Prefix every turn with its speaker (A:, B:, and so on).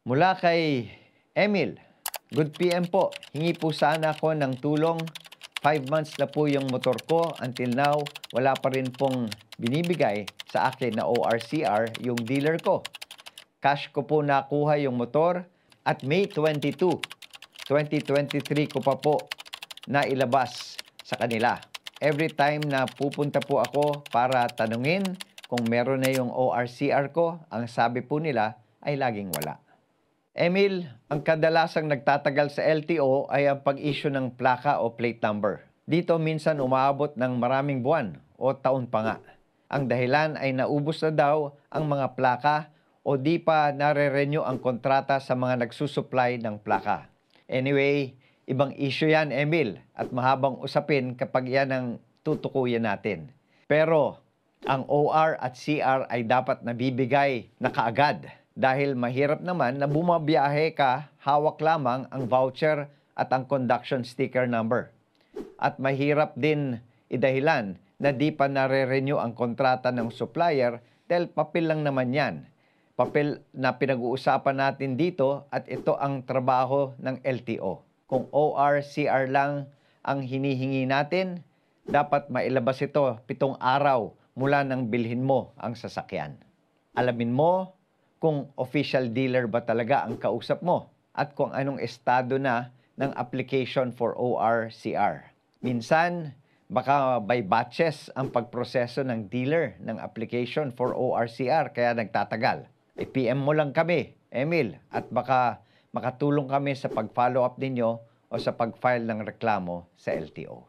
A: Mula kay Emil, good PM po. Hingi po sana ako ng tulong. 5 months na po yung motor ko. Until now, wala pa rin pong binibigay sa akin na ORCR yung dealer ko. Cash ko po nakuha yung motor at May 22, 2023 ko pa po na ilabas sa kanila. Every time na pupunta po ako para tanungin kung meron na yung ORCR ko, ang sabi po nila ay laging wala. Emil, ang kadalasang nagtatagal sa LTO ay ang pag-issue ng plaka o plate number. Dito minsan umaabot ng maraming buwan o taon pa nga. Ang dahilan ay naubos na daw ang mga plaka o di pa nare-renew ang kontrata sa mga nagsusupply ng plaka. Anyway, ibang issue yan, Emil, at mahabang usapin kapag yan ang tutukuyin natin. Pero ang OR at CR ay dapat nabibigay na kaagad. Dahil mahirap naman na bumabiyahe ka, hawak lamang ang voucher at ang conduction sticker number. At mahirap din idahilan na di pa nare-renew ang kontrata ng supplier dahil papel lang naman yan. Papel na pinag-uusapan natin dito at ito ang trabaho ng LTO. Kung OR, CR lang ang hinihingi natin, dapat mailabas ito 7 araw mula nang bilhin mo ang sasakyan. Alamin mo kung official dealer ba talaga ang kausap mo at kung anong estado na ng application for ORCR. Minsan, baka by batches ang pagproseso ng dealer ng application for ORCR kaya nagtatagal. I-PM mo lang kami, Emil, at baka makatulong kami sa pag-follow up ninyo o sa pag-file ng reklamo sa LTO.